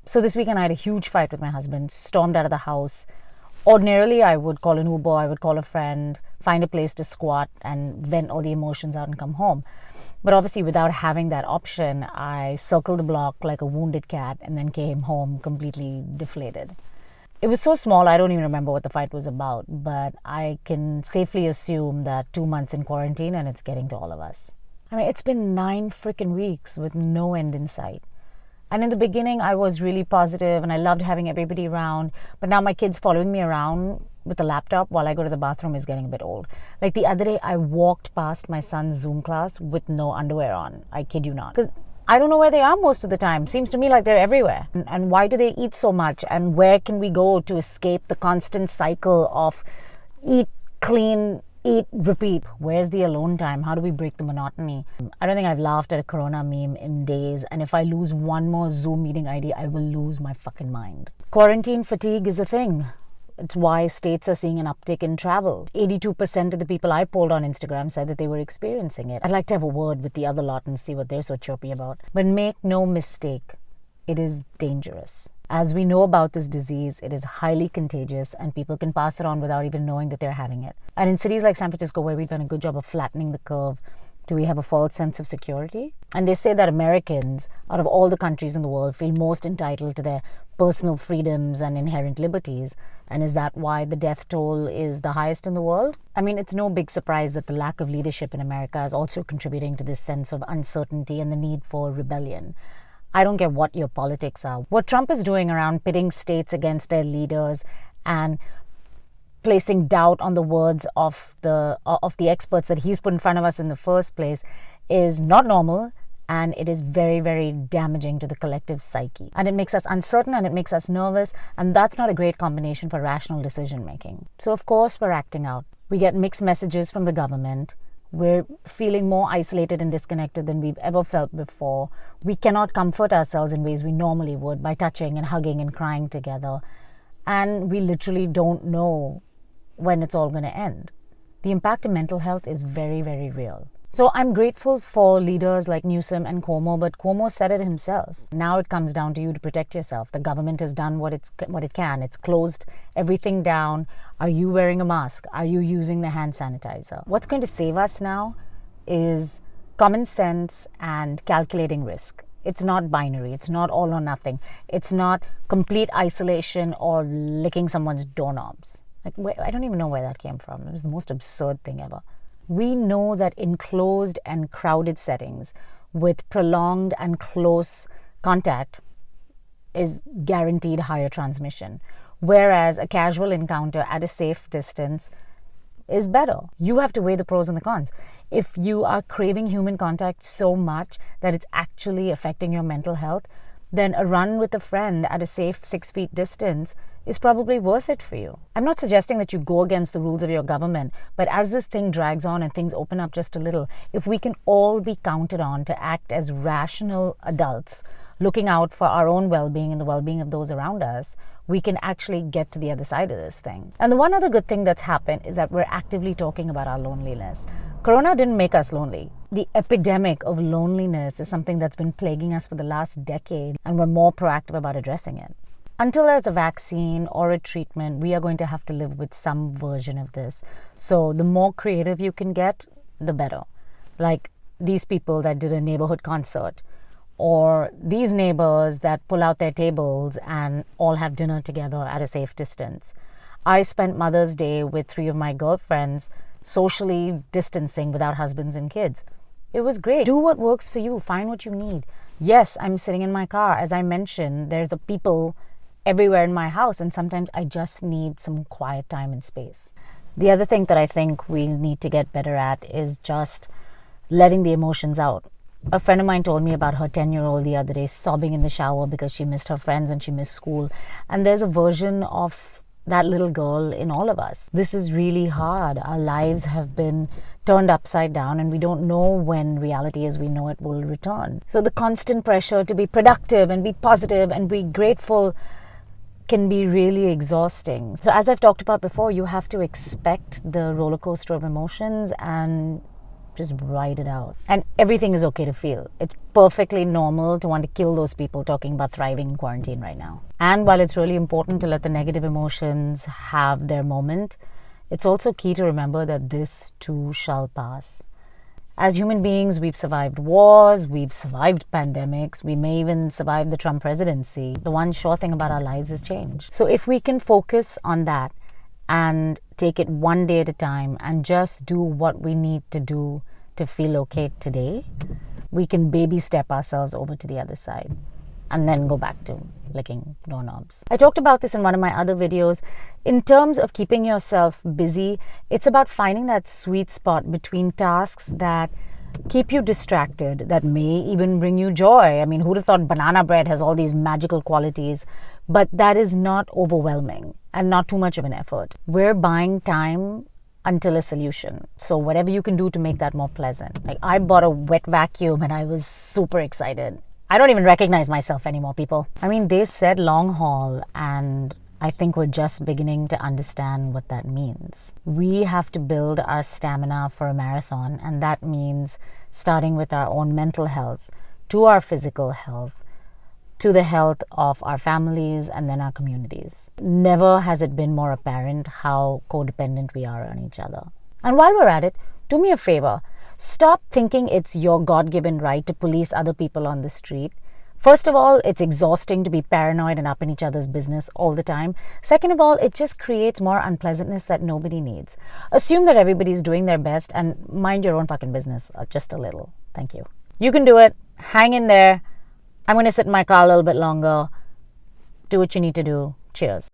So this weekend I had a huge fight with my husband, stormed out of the house. Ordinarily, I would call an Uber, I would call a friend, find a place to squat and vent all the emotions out and come home. But obviously, without having that option, I circled the block like a wounded cat and then came home completely deflated. It was so small, I don't even remember what the fight was about, but I can safely assume that 2 months in quarantine and it's getting to all of us. I mean, it's been 9 freaking weeks with no end in sight. And in the beginning, I was really positive and I loved having everybody around. But now my kids following me around with a laptop while I go to the bathroom is getting a bit old. Like the other day, I walked past my son's Zoom class with no underwear on. I kid you not. Because I don't know where they are most of the time. Seems to me like they're everywhere. And why do they eat so much? And where can we go to escape the constant cycle of eat, clean, eat, repeat? Where's the alone time? How do we break the monotony? I don't think I've laughed at a Corona meme in days, and if I lose one more Zoom meeting ID, I will lose my fucking mind. Quarantine fatigue is a thing. It's why states are seeing an uptick in travel. 82% of the people I polled on Instagram said that they were experiencing it. I'd like to have a word with the other lot and see what they're so chirpy about. But make no mistake, it is dangerous. As we know about this disease, it is highly contagious and people can pass it on without even knowing that they're having it. And in cities like San Francisco, where we've done a good job of flattening the curve, do we have a false sense of security? And they say that Americans, out of all the countries in the world, feel most entitled to their personal freedoms and inherent liberties. And is that why the death toll is the highest in the world? I mean, it's no big surprise that the lack of leadership in America is also contributing to this sense of uncertainty and the need for rebellion. I don't care what your politics are. What Trump is doing around pitting states against their leaders and placing doubt on the words of the experts that he's put in front of us in the first place is not normal, and it is very, very damaging to the collective psyche. And it makes us uncertain and it makes us nervous, and that's not a great combination for rational decision making. So of course we're acting out. We get mixed messages from the government. We're feeling more isolated and disconnected than we've ever felt before. We cannot comfort ourselves in ways we normally would by touching and hugging and crying together. And we literally don't know when it's all going to end. The impact on mental health is very, very real. So I'm grateful for leaders like Newsom and Cuomo, but Cuomo said it himself. Now it comes down to you to protect yourself. The government has done what it can. It's closed everything down. Are you wearing a mask? Are you using the hand sanitizer? What's going to save us now is common sense and calculating risk. It's not binary. It's not all or nothing. It's not complete isolation or licking someone's doorknobs. I don't even know where that came from. It was the most absurd thing ever. We know that in closed and crowded settings with prolonged and close contact is guaranteed higher transmission, whereas a casual encounter at a safe distance is better. You have to weigh the pros and the cons. If you are craving human contact so much that it's actually affecting your mental health, then a run with a friend at a safe 6 feet distance is probably worth it for you. I'm not suggesting that you go against the rules of your government, but as this thing drags on and things open up just a little, if we can all be counted on to act as rational adults, looking out for our own well-being and the well-being of those around us, we can actually get to the other side of this thing. And the one other good thing that's happened is that we're actively talking about our loneliness. Corona didn't make us lonely. The epidemic of loneliness is something that's been plaguing us for the last decade, and we're more proactive about addressing it. Until there's a vaccine or a treatment, we are going to have to live with some version of this. So the more creative you can get, the better. Like these people that did a neighborhood concert, or these neighbors that pull out their tables and all have dinner together at a safe distance. I spent Mother's Day with 3 of my girlfriends socially distancing without husbands and kids. It was great. Do what works for you. Find what you need. Yes, I'm sitting in my car. As I mentioned, there's a people everywhere in my house, and sometimes I just need some quiet time and space. The other thing that I think we need to get better at is just letting the emotions out. A friend of mine told me about her 10-year-old the other day sobbing in the shower because she missed her friends and she missed school. And there's a version of that little girl in all of us. This is really hard. Our lives have been turned upside down and we don't know when reality as we know it will return. So the constant pressure to be productive and be positive and be grateful can be really exhausting. So as I've talked about before, you have to expect the roller coaster of emotions and Just ride it out. And everything is okay to feel. It's perfectly normal to want to kill those people talking about thriving in quarantine right now. And while it's really important to let the negative emotions have their moment, it's also key to remember that this too shall pass. As human beings, we've survived wars, we've survived pandemics, we may even survive the Trump presidency. The one sure thing about our lives is change. So if we can focus on that and take it one day at a time and just do what we need to do to feel okay today, we can baby step ourselves over to the other side and then go back to licking doorknobs. I talked about this in one of my other videos. In terms of keeping yourself busy, it's about finding that sweet spot between tasks that keep you distracted, that may even bring you joy. I mean, who'd have thought banana bread has all these magical qualities, but that is not overwhelming and not too much of an effort. We're buying time until a solution. So whatever you can do to make that more pleasant. Like, I bought a wet vacuum and I was super excited. I don't even recognize myself anymore, people. I mean, they said long haul, and I think we're just beginning to understand what that means. We have to build our stamina for a marathon, and that means starting with our own mental health, to our physical health, to the health of our families and then our communities. Never has it been more apparent how codependent we are on each other. And while we're at it, do me a favor. Stop thinking it's your God-given right to police other people on the street. First of all, it's exhausting to be paranoid and up in each other's business all the time. Second of all, it just creates more unpleasantness that nobody needs. Assume that everybody's doing their best and mind your own fucking business just a little. Thank you. You can do it. Hang in there. I'm going to sit in my car a little bit longer. Do what you need to do. Cheers.